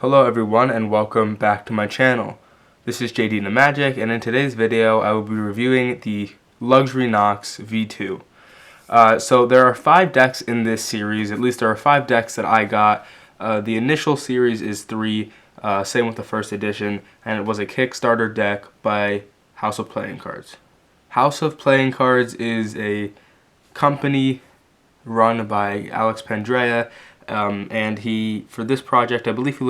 Hello everyone and welcome back to my channel. This is Jadeena Magic, and in today's video I will be reviewing the Luxury NOCs V2. So there are 5 decks in this series, at least there are 5 decks that I got. The initial series is 3, same with the first edition, and it was a Kickstarter deck by House of Playing Cards. House of Playing Cards is a company run by Alex Pandrea, and he, for this project, I believe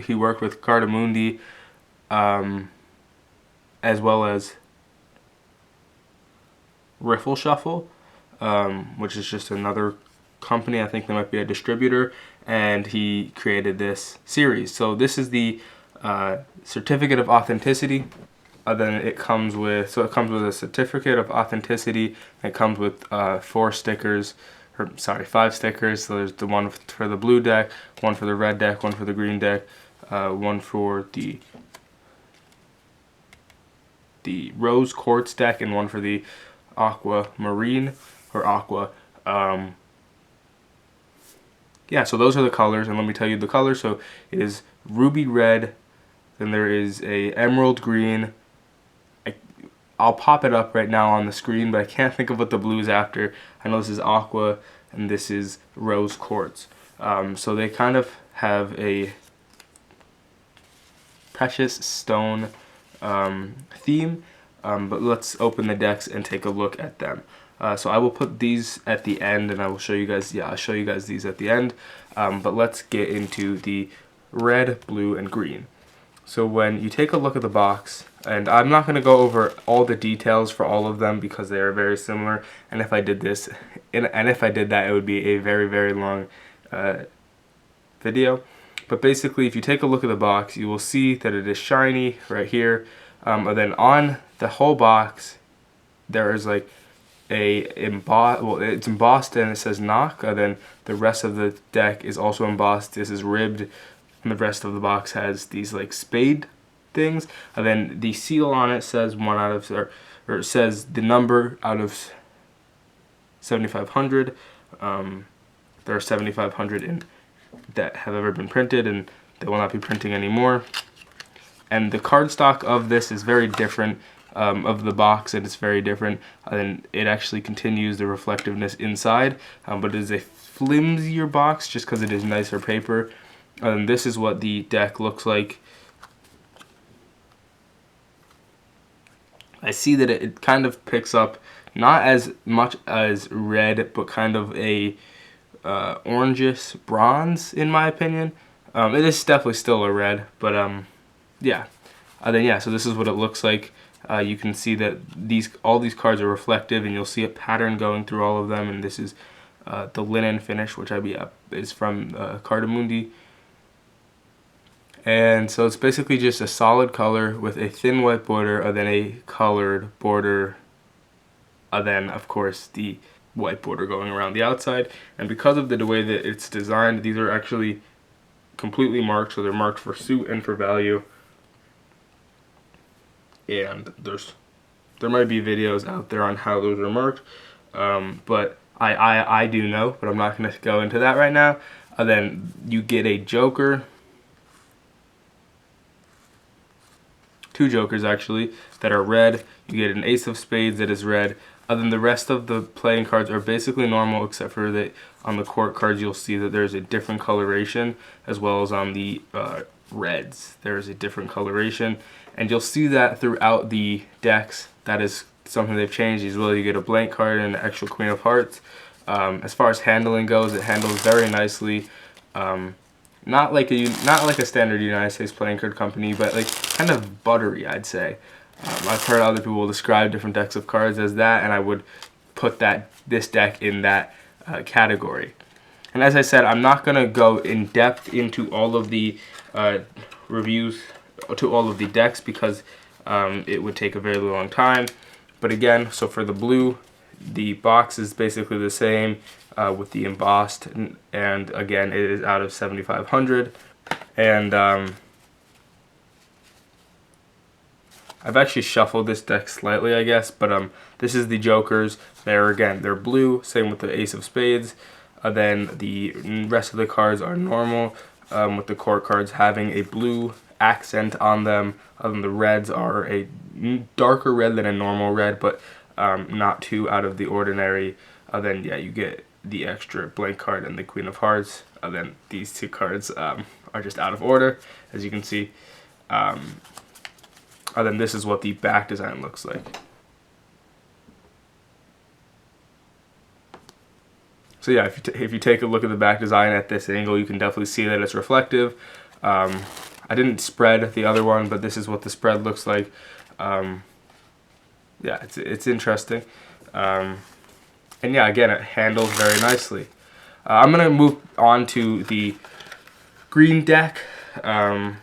he worked with Cardamundi, as well as Riffle Shuffle, which is just another company. I think they might be a distributor, and he created this series. So this is the certificate of authenticity. Then it comes with a certificate of authenticity. It comes with 5 stickers. So there's the one for the blue deck, one for the red deck, one for the green deck, one for the rose quartz deck, and one for the aquamarine or aqua. Yeah, so those are the colors, and let me tell you the colors. So it is ruby red, then there is a emerald green. I'll pop it up right now on the screen, but I can't think of what the blue is after. I know this is aqua and this is rose quartz. So they kind of have a precious stone theme, but let's open the decks and take a look at them. So I will put these at the end, and I will show you guys, I'll show you guys these at the end. But let's get into the red, blue, and green. So when you take a look at the box, and I'm not going to go over all the details for all of them because they are very similar, and if I did that, it would be a very, very long video. But basically, if you take a look at the box, you will see that it is shiny right here, and then on the whole box, there is like it's embossed and it says NOC, and then the rest of the deck is also embossed. This is ribbed, and the rest of the box has these like spade things, and then the seal on it says or it says the number out of 7,500. There are 7,500 in that have ever been printed, and they will not be printing anymore. And the cardstock of this is very different of the box, and it's very different, and it actually continues the reflectiveness inside, but it is a flimsier box just because it is nicer paper. And this is what the deck looks like. I see that it kind of picks up not as much as red, but kind of a orangish bronze, in my opinion. It is definitely still a red, but yeah. So this is what it looks like. You can see that all these cards are reflective, and you'll see a pattern going through all of them. And this is the linen finish, which is from Cardamundi. And so it's basically just a solid color with a thin white border, and then a colored border, and then of course the white border going around the outside. And because of the way that it's designed, these are actually completely marked, so they're marked for suit and for value. And there might be videos out there on how those are marked, but I do know, but I'm not going to go into that right now. And then you get a joker. 2 jokers actually that are red. You get an ace of spades that is red. And then the rest of the playing cards are basically normal, except for that on the court cards you'll see that there's a different coloration, as well as on the reds there's a different coloration, and you'll see that throughout the decks. That is something they've changed as well. You get a blank card and an actual Queen of Hearts. As far as handling goes, it handles very nicely. Not like a standard United States playing card company, but like kind of buttery, I'd say. I've heard other people describe different decks of cards as that, and I would put this deck in that category. And as I said, I'm not going to go in depth into all of the reviews to all of the decks because it would take a very long time. But again, so for the blue, the box is basically the same with the embossed, and again, it is out of 7,500. And I've actually shuffled this deck slightly, I guess, but this is the jokers. They're blue, same with the ace of spades. Then the rest of the cards are normal. with the court cards having a blue accent on them. The reds are a darker red than a normal red, but not too out of the ordinary. Then yeah, you get the extra blank card and the Queen of Hearts. Then these two cards are just out of order, as you can see. And then this is what the back design looks like. So yeah, if you take a look at the back design at this angle, you can definitely see that it's reflective. I didn't spread the other one, but this is what the spread looks like. Yeah, it's interesting. And yeah, again, it handles very nicely. I'm going to move on to the green deck and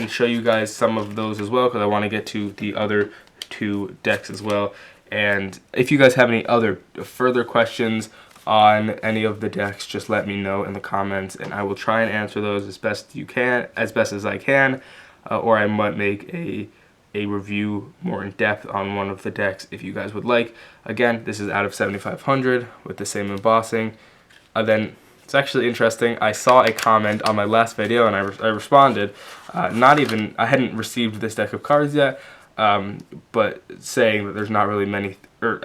show you guys some of those as well, because I want to get to the other two decks as well. And if you guys have any other further questions on any of the decks, just let me know in the comments, and I will try and answer those as best as I can, or I might make a review more in depth on one of the decks if you guys would like. Again, this is out of 7,500 with the same embossing. Then it's actually interesting. I saw a comment on my last video and I responded. I hadn't received this deck of cards yet, but saying that there's not really many, or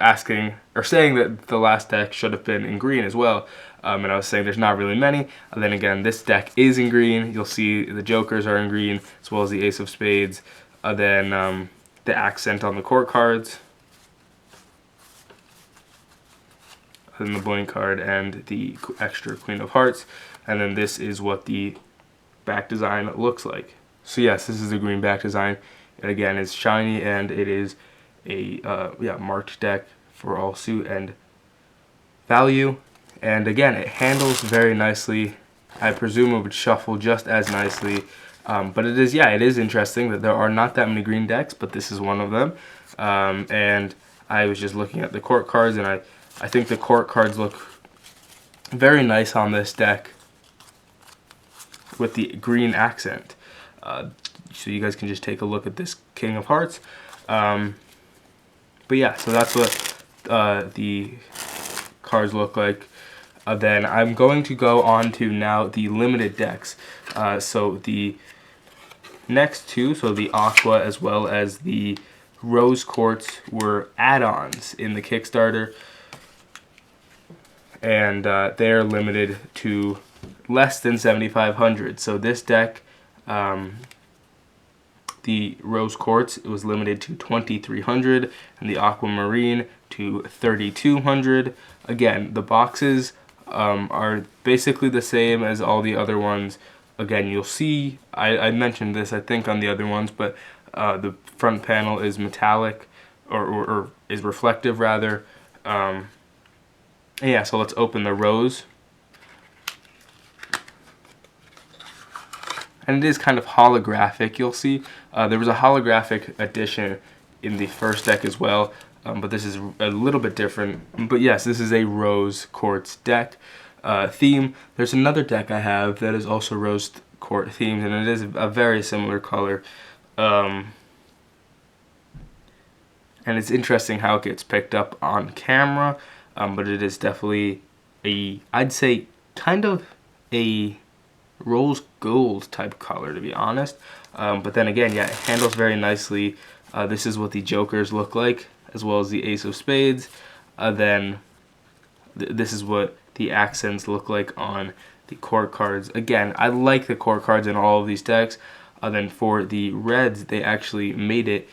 saying that the last deck should have been in green as well. And I was saying there's not really many. And then again, this deck is in green. You'll see the jokers are in green, as well as the ace of spades. Then the accent on the court cards. Then the blank card and the extra Queen of Hearts. And then this is what the back design looks like. So yes, this is the green back design. And again, it's shiny, and it is a marked deck for all suit and value. And again, it handles very nicely. I presume it would shuffle just as nicely. But it is interesting that there are not that many green decks, but this is one of them. And I was just looking at the court cards, and I think the court cards look very nice on this deck with the green accent. So you guys can just take a look at this King of Hearts. But yeah, so that's what the cards look like. Then I'm going to go on to now the limited decks. So the next two, so the Aqua as well as the Rose Quartz, were add-ons in the Kickstarter. And they're limited to less than 7,500. So this deck, the Rose Quartz, it was limited to 2,300, and the Aquamarine to 3,200. Again, the boxes are basically the same as all the other ones. Again, you'll see, I mentioned this I think on the other ones, but the front panel is metallic, or is reflective rather. Yeah, so let's open the Rose. And it is kind of holographic, you'll see. There was a holographic edition in the first deck as well, but this is a little bit different. But yes, this is a Rose Quartz deck theme. There's another deck I have that is also Rose Quartz themed, and it is a very similar color. And it's interesting how it gets picked up on camera, but it is definitely I'd say kind of a rose gold type color, to be honest. But then again, yeah, it handles very nicely. This is what the jokers look like, as well as the ace of spades. Then this is what the accents look like on the court cards. Again, I like the court cards in all of these decks. Then for the reds, they actually made it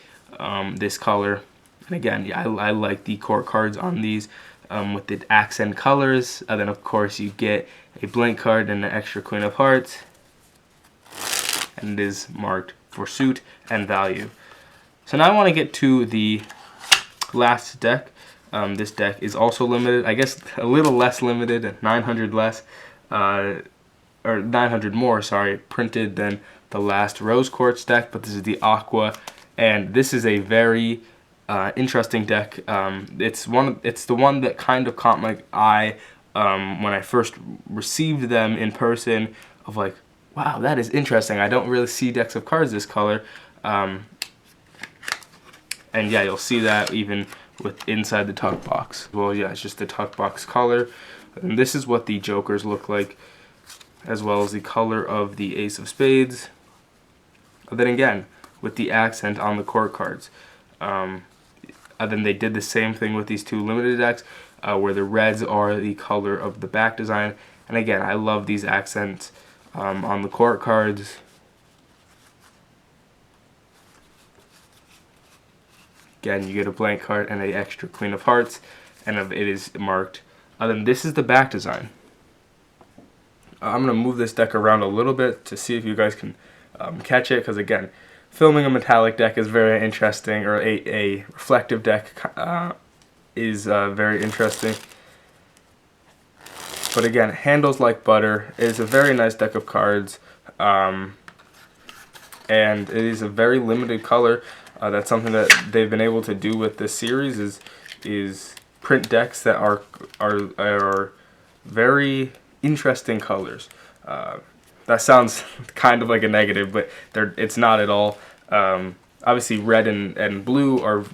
this color. And again, yeah, I like the court cards on these with the accent colors. Then of course you get a blank card and an extra Queen of Hearts, and it is marked for suit and value. So now I want to get to the last deck. This deck is also limited, I guess a little less limited, 900 less, or 900 more, sorry, printed than the last Rose Quartz deck, but this is the Aqua, and this is a very interesting deck. It's the one that kind of caught my eye when I first received them in person, of like, wow, that is interesting. I don't really see decks of cards this color. And yeah, you'll see that even with inside the tuck box. Well, yeah, it's just the tuck box color. And this is what the jokers look like. as well as the color of the ace of spades. And then again, with the accent on the court cards. And then they did the same thing with these two limited decks, where the reds are the color of the back design. And again, I love these accents on the court cards. Again, you get a blank card and an extra Queen of Hearts, and it is marked. Then this is the back design. I'm going to move this deck around a little bit to see if you guys can catch it, because again, filming a metallic deck is very interesting, or a reflective deck is very interesting. But again, handles like butter. It is a very nice deck of cards, and it is a very limited color. That's something that they've been able to do with this series is print decks that are very interesting colors. That sounds kind of like a negative, but it's not at all. Obviously, red and blue are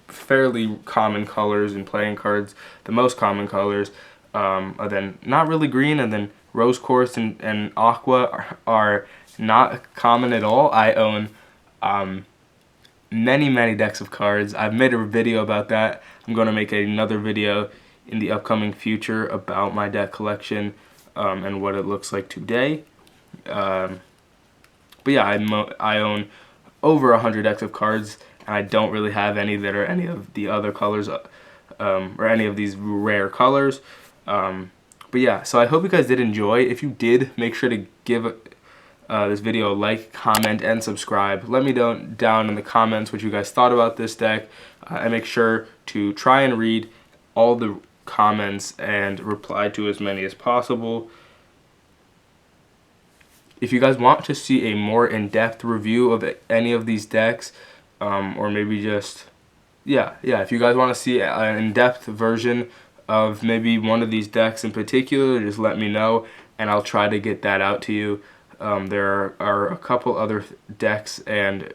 fairly common colors in playing cards. The most common colors. Then not really green, and then rose quartz and aqua are not common at all. I own many decks of cards. I've made a video about that. I'm going to make another video in the upcoming future about my deck collection and what it looks like today. But yeah, I own over 100 decks of cards, and I don't really have any that are any of the other colors or any of these rare colors. But yeah, so I hope you guys did enjoy. If you did, make sure to give this video a like, comment, and subscribe. Let me know down in the comments what you guys thought about this deck, and make sure to try and read all the comments and reply to as many as possible. If you guys want to see a more in-depth review of any of these decks, or maybe just, if you guys want to see an in-depth version of maybe one of these decks in particular, just let me know, and I'll try to get that out to you. There are a couple other decks and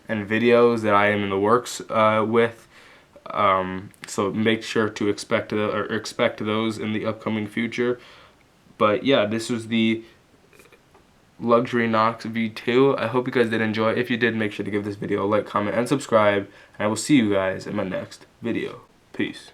videos that I am in the works with, so make sure to expect those in the upcoming future. But yeah, this was the Luxury NOCs V2. I hope you guys did enjoy. If you did, make sure to give this video a like, comment, and subscribe, and I will see you guys in my next video. Peace.